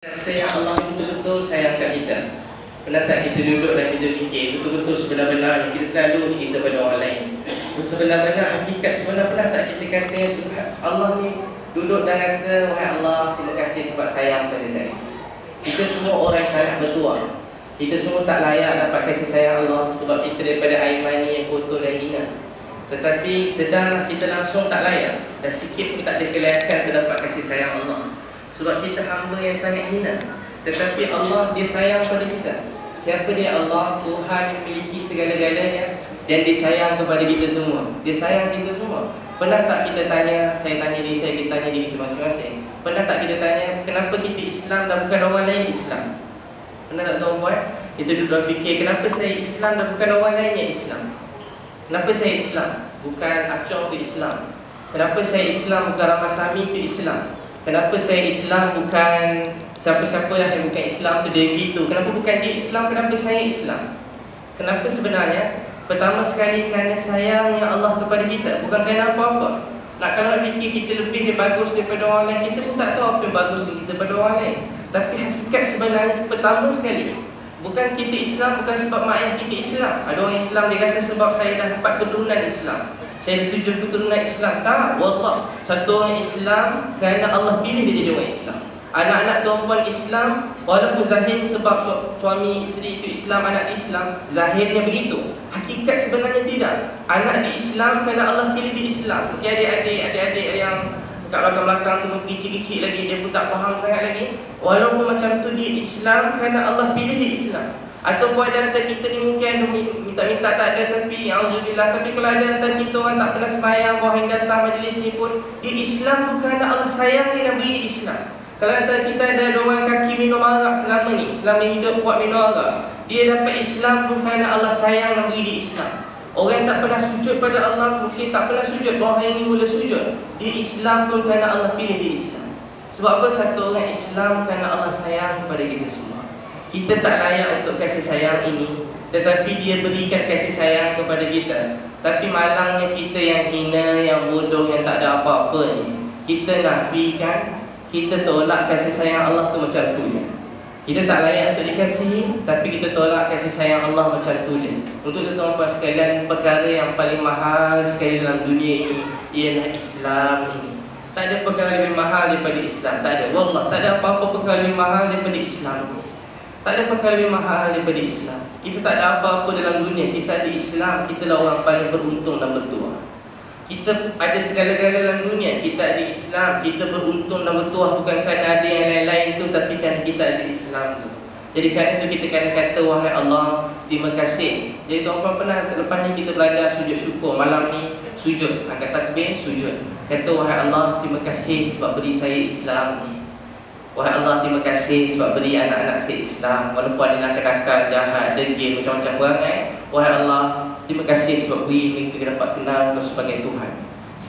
Sayang Allah betul-betul sayang kat kita. Pernah tak kita duduk dan kita fikir betul-betul sebenar-benar kita selalu cerita pada orang lain. Sebenar-benar hakikat sebenar, pernah tak kita kata Allah ni duduk dan rasa, wahai Allah, terima kasih sebab sayang pada saya. Kita semua orang sangat bertuah. Kita semua tak layak dapat kasih sayang Allah sebab kita daripada air mani yang kotor dan hina. Tetapi sedang kita langsung tak layak dan sikit pun tak ada kelayakan terdapat kasih sayang Allah. Sebab kita hamba yang sangat hina. Tetapi Allah, dia sayang pada kita. Siapa dia? Allah, Tuhan yang memiliki segala-galanya. Dan dia sayang kepada kita semua. Dia sayang kita semua. Pernah tak kita tanya, saya tanya diri saya, kita tanya diri kita masing-masing. Pernah tak kita tanya, kenapa kita Islam dan bukan orang lain Islam? Pernah tak tuan-tuan? Kita duduk fikir, kenapa saya Islam dan bukan orang lain yang Islam? Kenapa saya Islam? Bukan Acong tu Islam. Kenapa saya Islam bukan Ramasami tu Islam? Kenapa saya Islam bukan siapa-siapa yang bukan Islam tu David tu? Kenapa bukan dia Islam? Kenapa saya Islam? Kenapa sebenarnya? Pertama sekali kerana sayangnya Allah kepada kita, bukan kerana apa-apa. Nak kalau fikir kita lebih bagus daripada orang lain, kita pun tak tahu apa yang bagus kita pada orang lain. Tapi hakikat sebenarnya pertama sekali, bukan kita Islam bukan sebab mak ayah kita Islam. Ada orang Islam dia rasa sebab saya dah dapat keturunan Islam, saya ada 7 keturunan Islam. Tak, wallah. Satu orang Islam kerana Allah pilih dia jadi orang Islam. Anak-anak tuan-puan Islam, walaupun zahir sebab suami isteri itu Islam, anak Islam, zahirnya begitu. Hakikat sebenarnya tidak. Anak di Islam kerana Allah pilih di Islam. Mungkin adik-adik yang kat belakang-belakang tu mungkin kecil-kecil lagi, dia pun tak faham sangat lagi. Walaupun macam tu dia Islam kerana Allah pilih di Islam. Ataupun ada antara kita ni mungkin minta-minta tak ada, tapi auzubillah, tapi kalau ada antara kita orang tak pernah sembahyang, bahawa datang majlis ni pun, dia Islam bukan kerana Allah sayang dia dan beri dia Islam. Kalau antara kita ada orang kaki minum arak selama hidup buat minum arak, dia dapat Islam bukan kerana Allah sayang dan beri dia Islam. Orang tak pernah sujud pada Allah, mungkin tak pernah sujud, bahawa hari ni mula sujud, dia Islam pun kerana Allah pilih dia Islam. Sebab apa? Satu orang Islam kerana Allah sayang kepada kita semua. Kita tak layak untuk kasih sayang ini, tetapi dia berikan kasih sayang kepada kita. Tapi malangnya kita yang hina, yang bodoh, yang tak ada apa-apa ni, kita nafikan, kita tolak kasih sayang Allah tu macam tu je. Kita tak layak untuk dikasihi, tapi kita tolak kasih sayang Allah macam tu je. Untuk itu tuan-tuan sekalian, perkara yang paling mahal sekali dalam dunia ini ialah Islam ini. Tak ada perkara lebih mahal daripada Islam. Tak ada, wallah, tak ada apa-apa perkara lebih mahal daripada Islam ini. Tak ada perkara lebih mahal daripada Islam. Kita tak ada apa-apa dalam dunia, kita ada Islam, kita lah orang paling beruntung dan bertuah. Kita ada segala-gala dalam dunia, kita ada Islam, kita beruntung dan bertuah bukan kerana ada yang lain-lain tu, tapi kerana kita ada Islam tu. Jadi kerana itu kita kena kata, wahai Allah, terima kasih. Jadi tuan-tuan pernah lepas ni kita belajar sujud syukur. Malam ni sujud, angkat takbir, sujud. Kata, wahai Allah, terima kasih sebab beri saya Islam ni. Wahai Allah, terima kasih sebab beri anak-anak saya Islam, walaupun ada nakal-nakal, jahat, degil, macam-macam perangai. Wahai Allah, terima kasih sebab beri mereka dapat kenal Kau sebagai Tuhan.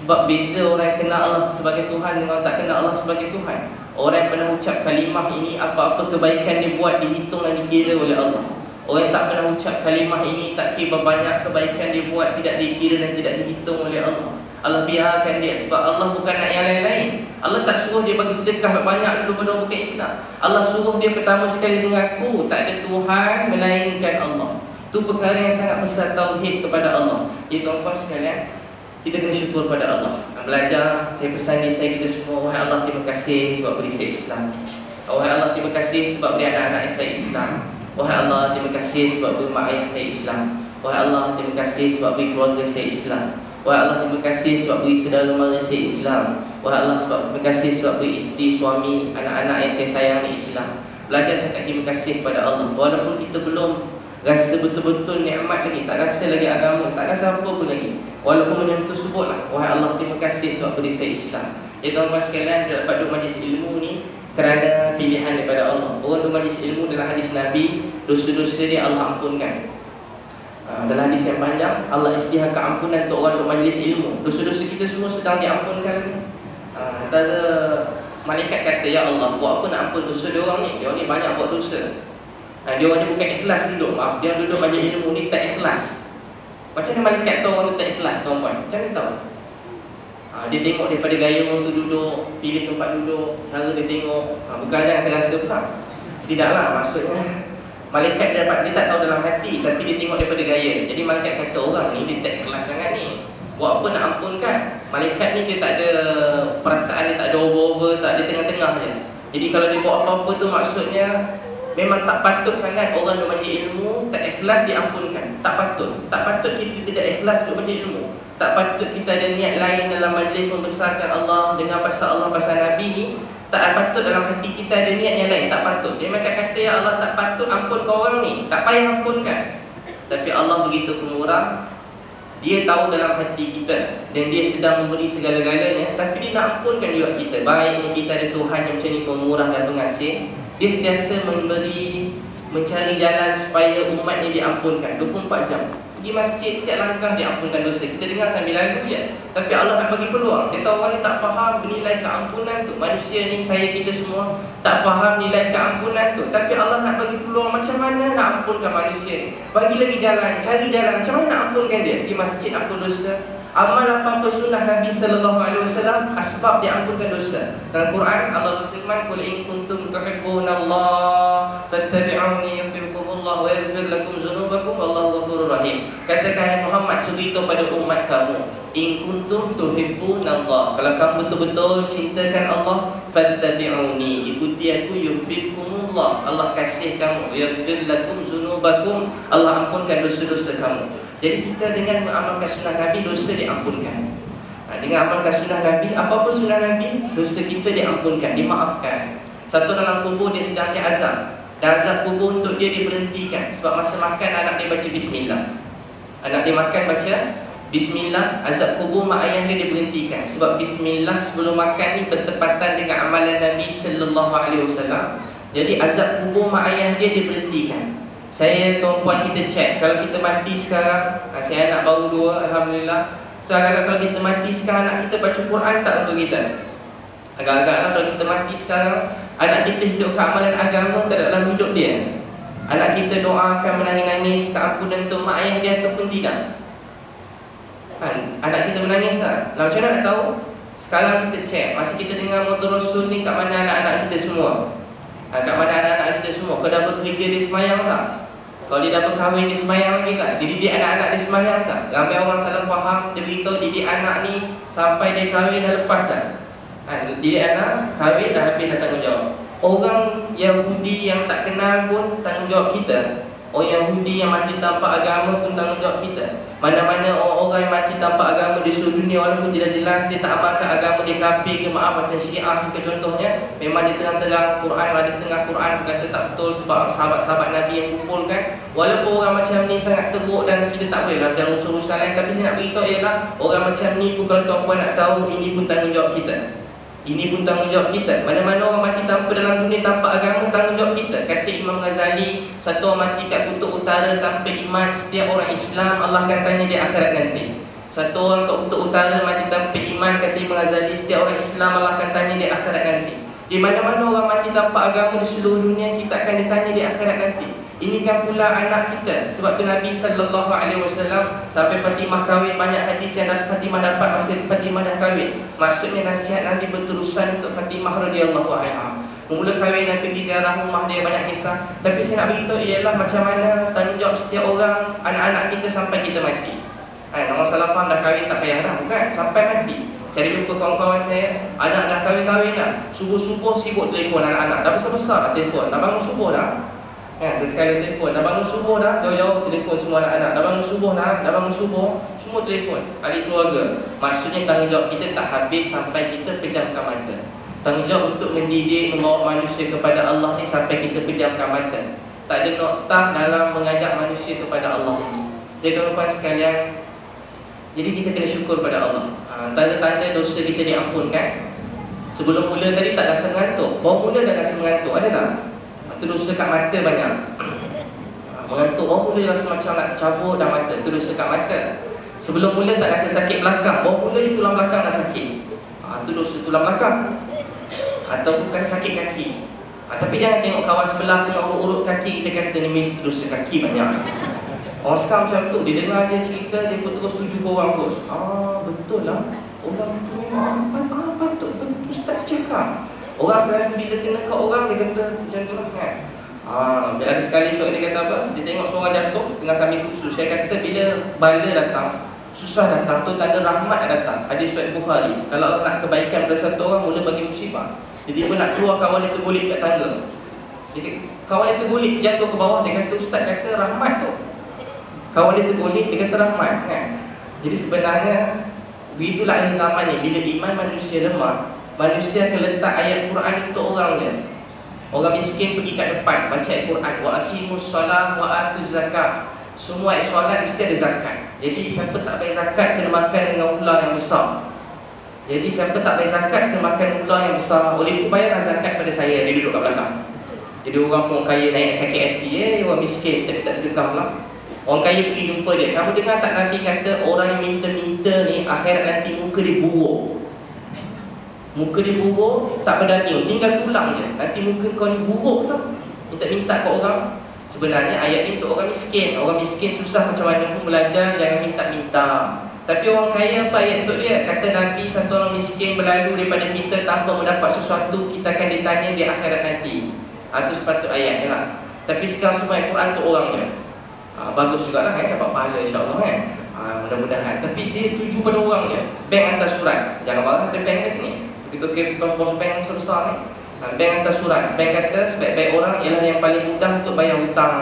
Sebab beza orang yang kenal Allah sebagai Tuhan dengan orang tak kenal Allah sebagai Tuhan. Orang yang pernah ucap kalimah ini, apa-apa kebaikan dia buat dihitung dan dikira oleh Allah. Orang yang tak pernah ucap kalimah ini, tak kira banyak kebaikan dia buat, tidak dikira dan tidak dihitung oleh Allah. Allah biarkan dia sebab Allah bukan nak yang lain-lain. Allah tak suruh dia bagi sedekah banyak dulu pada orang bukan Islam. Allah suruh dia pertama sekali mengaku tak ada Tuhan melainkan Allah. Itu perkara yang sangat besar, tauhid kepada Allah. Jadi tuan-tuan sekalian, kita kena syukur pada Allah. Belajar, saya pesan diri saya kita semua, wahai Allah, terima kasih sebab beri saya Islam. Wahai Allah, terima kasih sebab beri anak-anak saya Islam. Wahai Allah, terima kasih sebab beri mak ayah saya Islam. Wahai Allah, terima kasih sebab beri keluarga saya Islam. Wahai Allah, terima kasih sebab beri saudara mara saya Islam. Wahai Allah, terima kasih sebab beri isteri, suami, anak-anak yang saya sayang ni Islam. Belajar cakap terima kasih kepada Allah. Walaupun kita belum rasa betul-betul nikmat lagi, tak rasa lagi agama, tak rasa apa pun lagi, walaupun macam tu sebutlah, wahai Allah, terima kasih sebab beri saya Islam. Jadi tuan-tuan sekalian, dapat duduk majlis ilmu ni kerana pilihan daripada Allah. Orang duduk majlis ilmu dalam hadis Nabi, dosa-dosa dia Allah ampunkan. Dalam hadis yang panjang, Allah isytihar keampunan untuk orang duduk majlis ilmu. Dosa-dosa kita semua sedang diampunkan. Antara malaikat kata, ya Allah, buat apa nak ampun dosa dia orang ni? Dia orang ni banyak buat dosa. Dia orang ni bukan ikhlas duduk, maaf, dia duduk majlis ilmu ni tak ikhlas. Macam mana malaikat tahu orang tu tak ikhlas, tuan-tuan? Macam mana tahu? Dia tengok daripada gaya orang tu duduk, pilih tempat duduk, cara dia tengok. Bukan ada yang terasa pula. Tidaklah, maksudnya malaikat dia tak tahu dalam hati, tapi dia tengok daripada gaya. Jadi malaikat kata orang ni dia tak ikhlas sangat ni, buat apa nak ampunkan. Malaikat ni dia tak ada perasaan, dia tak ada over-over, tak, dia tengah-tengah je. Jadi kalau dia buat apa-apa tu maksudnya memang tak patut sangat orang yang baca ilmu, tak ikhlas diampunkan. Tak patut kita tidak ikhlas untuk baca ilmu. Tak patut kita ada niat lain dalam majlis membesarkan Allah, dengar pasal Allah, pasal Nabi ni. Tak patut dalam hati kita ada niat yang lain. Tak patut. Dia mereka kata, ya Allah tak patut ampun kau orang ni, tak payah ampunkan. Tapi Allah begitu pemurah, dia tahu dalam hati kita dan dia sedang memberi segala-galanya, tapi dia nak ampunkan juga kita. Baiknya kita ada Tuhan yang macam ni, pemurah dan pengasih. Dia sentiasa mencari jalan supaya umat ni diampunkan 24 jam. Pergi masjid, setiap langkah diampunkan dosa. Kita dengar sambil lalu je, tapi Allah nak bagi peluang. Dia tahu orang ni tak faham nilai keampunan tu. Manusia ni, saya, kita semua tak faham nilai keampunan tu, tapi Allah nak bagi peluang. Macam mana nak ampunkan manusia ni? Bagi lagi jalan, cari jalan. Macam mana nak ampunkan dia? Di masjid ampun dosa. Amal apa-apa sunnah Nabi SAW, asbab diampunkan dosa. Dalam Quran Allah berfirman, qul in kuntum tuhibbunallaha fattabi'uni yuhibbukumullah wa yaghfir lakum dzunubakum wallahu ghafurur rahim. Katakan Muhammad, beritahu pada umat kamu, in kuntum tuhibbunallah, kalau kamu betul-betul cintakan Allah, fattabi'uni, ikuti aku, yuhibbukumullah, Allah kasih kamu, yaghfir lakum dzunubakum, Allah ampunkan dosa-dosa kamu. Jadi kita dengan mengamalkan sunnah Nabi, dosa diampunkan. Dengan amalkan sunnah Nabi, apa-apa sunnah Nabi, dosa kita diampunkan, dimaafkan. Satu dalam kubur dia sedang diazab, dan azab kubur untuk dia diberhentikan. Sebab masa makan anak dia baca bismillah, anak dia makan baca bismillah, azab kubur mak ayah dia diberhentikan. Sebab bismillah sebelum makan ni bertepatan dengan amalan Nabi SAW. Jadi azab kubur mak ayah dia diberhentikan. Saya, tuan-puan, kita cek, kalau kita mati sekarang, saya anak baru 2, Alhamdulillah. So agak-agak kalau kita mati sekarang, anak kita baca Quran tak untuk kita? Agak-agak kalau kita mati sekarang, anak kita hidup keamalan agama tak dalam hidup dia. Anak kita doakan menangis-nangis keampunan untuk mak ayah dia ataupun tidak? Anak kita menangis tak? Macam mana nak tahu? Sekarang kita cek, masa kita dengar motor Rasul ni, kat mana anak-anak kita semua? Kat mana anak-anak kita semua? Kau dah bekerja di semayang tak? Kalau dia dah berkahwin di semayang lagi tak? Dia didik anak-anak di semayang tak? Ramai orang salah faham, dia beritahu didik anak ni sampai dia kahwin dah lepas tak? Didik anak, kahwin dah habis dah tanggungjawab. Orang Yahudi yang tak kenal pun tanggungjawab kita. Orang Yahudi yang mati tanpa agama pun tanggungjawab kita. Mana-mana orang yang mati tanpa agama di seluruh dunia, walaupun tidak jelas dia tak amalkan agama, dia kafir ke, maaf, macam Syiah juga contohnya, memang dia terang-terang Quran, ada setengah Quran kata tak betul sebab sahabat-sahabat Nabi yang kumpulkan. Walaupun orang macam ni sangat teruk dan kita tak boleh lah dalam urusan lain, tapi saya nak beritahu ialah orang macam ni pun, kalau tuan-puan nak tahu, ini pun tanggungjawab kita. Ini pun tanggungjawab kita. Mana-mana orang mati tanpa dalam dunia tanpa agama, tanggungjawab kita. Kata Imam Ghazali, satu orang mati kat kutub utara tanpa iman, setiap orang Islam Allah akan tanya di akhirat nanti. Satu orang kat kutub utara mati tanpa iman, kata Imam Ghazali, setiap orang Islam Allah akan tanya di akhirat nanti. Di mana-mana orang mati tanpa agama di seluruh dunia, kita akan ditanya di akhirat nanti. Ini kan pula anak kita. Sebab tu Nabi SAW sampai Fatimah kahwin, banyak hadis yang Fatimah dapat masa Fatimah dah kahwin. Maksudnya nasihat Nabi berterusan untuk Fatimah radhiyallahu anha. Mula kahwin dan pergi ziarah rumah dia, banyak kisah. Tapi saya nak beritahu ialah macam mana tanggungjawab setiap orang, anak-anak kita sampai kita mati. Orang salah faham, dah kahwin tak payah dah, bukan, sampai mati. Saya jumpa kawan-kawan saya, anak dah kahwin-kahwin dah, subuh-subuh sibuk telefon anak-anak. Dah besar-besar dah telefon, dah bangun subuh dah. Sesekali telefon, dah bangun subuh dah, jauh-jauh telefon semua anak-anak. Dah bangun subuh dah, dah bangun subuh, semua telefon, ahli keluarga. Maksudnya tanggungjawab kita tak habis sampai kita pejamkan mata. Tanggungjawab untuk mendidik, membawa manusia kepada Allah ni sampai kita pejamkan mata. Tak ada noktah dalam mengajak manusia kepada Allah ini. Jadi tuan-tuan sekalian, jadi kita kena syukur pada Allah. Tanda-tanda dosa kita diampunkan. Sebelum mula tadi tak rasa mengantuk, baru mula dah rasa mengantuk, ada tak? Itu dosa kat mata banyak. Mengantuk, baru mula rasa macam nak tercabut dah mata, itu dosa kat mata. Sebelum mula tak rasa sakit belakang, baru mula tulang belakang dah sakit. Itu dosa tulang belakang. Atau bukan sakit kaki. Tapi jangan tengok kawan sebelah tengah urut-urut kaki, kita kata ni mesti dosa kaki banyak. Orang sekarang macam tu, dia dengar dia cerita, dia pun terus tuju ke orang terus. Betul lah. Orang tu memang patut tu ustaz cakap. Orang selalu bila kena kat orang dia kata macam tu lah kan. Bila ada sekali dia kata apa? Dia tengok seorang jatuh tengah kami khusus. Saya kata bila bala datang, susah datang tu tanda rahmat datang. Hadis riwayat Bukhari. Kalau Allah nak kebaikan pada satu orang, mula bagi musibah. Jadi dia nak keluar, kawan dia tergolek kat tangga. Jadi kawan dia tergolek jatuh ke bawah, dia kata ustaz kata rahmat tu. Kawan dia tergolek, dia kata rahmat kan. Jadi sebenarnya begitulah akhir zaman ni. Bila iman manusia lemah, manusia akan letak ayat Quran untuk orang dia. Orang miskin pergi kat depan baca ayat Quran, wa aqimus solah wa atuz zakat. Semua ayat solat mesti ada zakat. Jadi siapa tak bayar zakat kena makan dengan ular yang besar. Jadi siapa tak bayar zakat kena makan ular yang besar. Oleh itu bayarlah zakat pada saya. Dia duduk kat belakang. Jadi orang pun kaya naik sakit hati, orang miskin tak sedekah pula. Orang kaya pergi jumpa dia. Kamu dengar tak Nabi kata orang yang minta-minta ni akhirat nanti muka dia buruk. Muka dia buruk, tak berdaging, tinggal tulang je. Nanti muka kau ni buruk tau. Minta-minta kat orang. Sebenarnya ayat ni untuk orang miskin. Orang miskin susah macam mana pun belajar, jangan minta-minta. Tapi orang kaya apa ayat untuk dia? Kata Nabi, satu orang miskin berlalu daripada kita tanpa mendapat sesuatu, kita akan ditanya di akhirat nanti. Itu sepatut ayatnya lah. Tapi sekarang semua ayat Quran untuk orang je. Bagus juga lah dapat pahala insyaAllah kan. Mudah-mudahan. Tapi dia tuju pada orang je. Bank hantar surat. Jangan marah, ada bank kat sini. Begitu ke bos-bos bank besar-besar ni, bank hantar surat. Bank kata sebaik-baik orang ialah yang paling mudah untuk bayar hutang.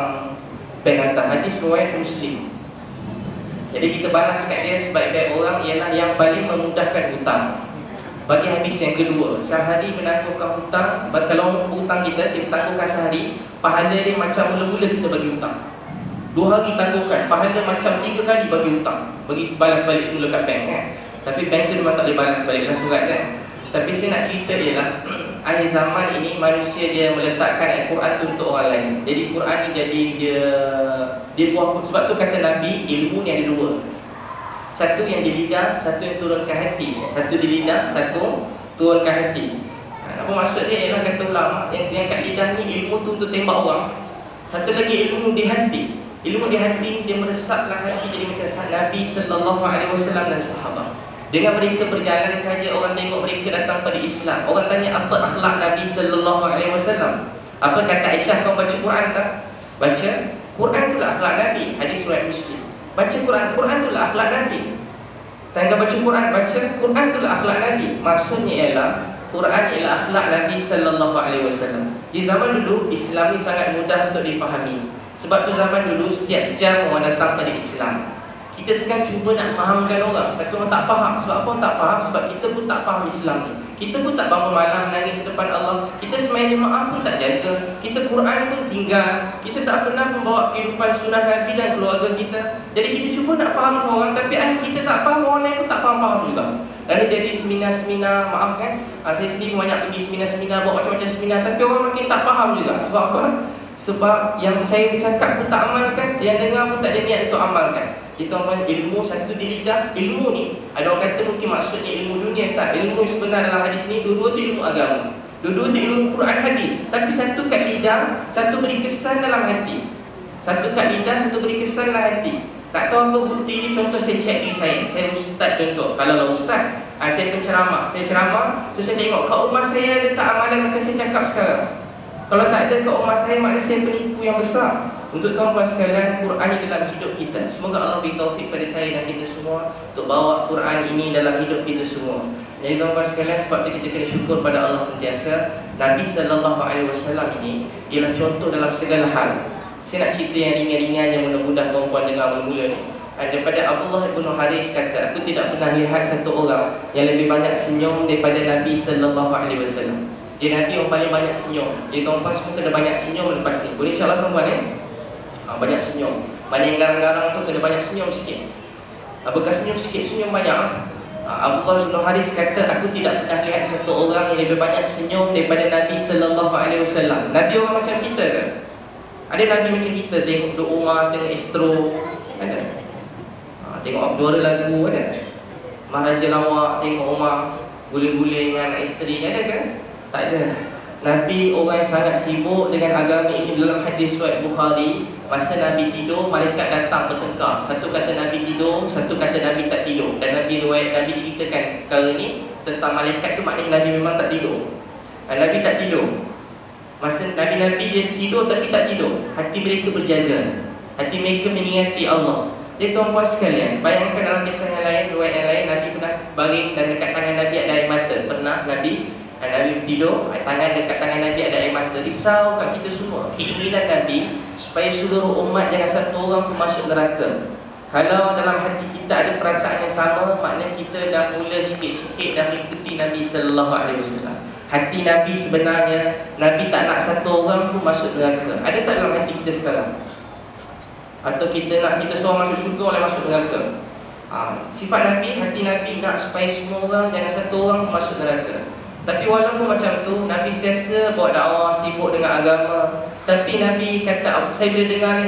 Bank hantar. Hadis riwayat Muslim. Jadi kita balas kat dia, sebaik-baik orang ialah yang paling memudahkan hutang. Bagi hadis yang kedua, sehari menangguhkan hutang. Kalau hutang kita tangguhkan sehari, pahala dia macam mula-mula kita bagi hutang. 2 hari tangguhkan, pahala macam 3 kali bagi hutang. Bagi balas balik semula kat bank kan. Tapi bank tu memang tak boleh balas balik surat kan. Tapi saya nak cerita ialah akhir zaman ini manusia dia meletakkan ayat Quran tu untuk orang lain. Jadi Quran ni jadi dia buah. Sebab tu kata Nabi, ilmu ni ada 2. Satu yang di lidah, satu yang turun ke hati. Satu di lidah, satu turun ke hati. Apa maksud dia ialah kata ulama, yang kat lidah ni ilmu tu untuk tembak orang. Satu lagi ilmu di hati. Ilmu di hati dia meresaplah hati jadi macam Nabi sallallahu alaihi wasallam dan sahabat. Dengan mereka berjalan saja orang tengok mereka datang pada Islam. Orang tanya apa akhlak Nabi sallallahu alaihi wasallam? Apa kata Aisyah, kau baca Quran tak? Baca Quran itulah akhlak Nabi. Hadis riwayat Muslim. Baca Quran, Quran itulah akhlak Nabi. Tangga baca Quran, baca Quran itulah akhlak Nabi. Maksudnya ialah Quran ialah akhlak Nabi sallallahu alaihi wasallam. Di zaman dulu Islam ni sangat mudah untuk difahami. Sebab tu zaman dulu setiap jam orang datang pada Islam. Kita sekarang cuba nak fahamkan orang, tapi orang tak faham. Sebab apa orang tak faham? Sebab kita pun tak faham Islam ni. Kita pun tak bangun malam nangis depan Allah. Kita sembahyang jemaah pun tak jaga. Kita Quran pun tinggal. Kita tak pernah membawa kehidupan sunnah Nabi dan keluarga kita. Jadi kita cuba nak faham orang, tapi kita tak faham, orang lain pun tak faham juga. Lalu jadi seminar-seminar, maaf kan, saya sendiri banyak pergi seminar-seminar, buat macam-macam seminar, tapi orang makin tak faham juga. Sebab apa? Sebab yang saya bercakap pun tak amalkan, yang dengar pun tak ada niat untuk amalkan. Jadi tuan-tuan, ilmu satu di lidah. Ilmu ni, ada orang kata mungkin maksudnya ilmu dunia. Tak, ilmu sebenar dalam hadis ni dua-dua tu ilmu agama. Dua-dua tu ilmu Quran hadis. Tapi satu kat lidah, satu beri kesan dalam hati. Satu kat lidah, satu beri kesan dalam hati. Tak tahu apa bukti ni, contoh saya cek diri saya. Saya ustaz contoh. Kalau lah ustaz, saya penceramah. Saya ceramah, so saya tengok kat rumah saya ada tak amalan macam saya cakap sekarang. Kalau tak ada kat rumah saya, maknanya saya penipu yang besar. Untuk tuan-tuan sekalian, Quran ini dalam hidup kita. Semoga Allah beri taufik pada saya dan kita semua untuk bawa Quran ini dalam hidup kita semua. Jadi tuan-tuan sekalian, sebab itu kita kena syukur pada Allah sentiasa. Nabi SAW ini ialah contoh dalam segala hal. Saya nak cerita yang ringan-ringan yang mudah-mudahan tuan-tuan dengar mula-mula ni. Daripada Abdullah bin Haris kata, aku tidak pernah lihat satu orang yang lebih banyak senyum daripada Nabi SAW. Dia Nabi yang paling banyak senyum. Jadi tuan-tuan semua kena banyak senyum lepas ni. Boleh insyaAllah tuan-tuan banyak senyum. Mana yang garang-garang tu kena banyak senyum sikit. Bekas senyum sikit, senyum banyak. Abdullah bin Haris kata, aku tidak pernah lihat satu orang yang lebih banyak senyum daripada Nabi SAW. Nabi orang macam kita ke? Ada Nabi macam kita, tengok duduk rumah, tengok istro, ada. Tengok abdul lagu, ada. Maharaja lawak, tengok rumah, guling-guling dengan anak isteri, ada ke? Tak ada. Nabi orang yang sangat sibuk dengan agama ini. Dalam hadis riwayat Bukhari, masa Nabi tidur, malaikat datang bertengkar. Satu kata Nabi tidur, satu kata Nabi tak tidur. Dan Nabi ceritakan perkara ni tentang malaikat tu, maknanya Nabi memang tak tidur. Nabi tak tidur. Masa Nabi dia tidur tapi tak tidur. Hati mereka berjaga. Hati mereka mengingati Allah. Jadi tuan-puan sekalian, bayangkan dalam kisah yang lain, riwayat yang lain, Nabi pernah baring dan dekat tangan Nabi ada air mata. Pernah Nabi tidur, tangan dekat tangan Nabi ada air mata. Risau kat kita semua. Keinginan Nabi supaya seluruh umat jangan satu orang pun masuk neraka. Kalau dalam hati kita ada perasaan yang sama, maknanya kita dah mula sikit-sikit dah mengikuti Nabi sallallahu alaihi wasallam. Hati Nabi sebenarnya, Nabi tak nak satu orang pun masuk neraka. Ada tak dalam hati kita sekarang? Atau kita nak kita seorang masuk syurga, orang masuk neraka? Sifat Nabi, hati Nabi nak supaya semua orang, jangan satu orang pun masuk neraka. Tapi walaupun macam tu, Nabi sentiasa buat dakwah, sibuk dengan agama. Tapi Nabi kata, saya bila dengar ni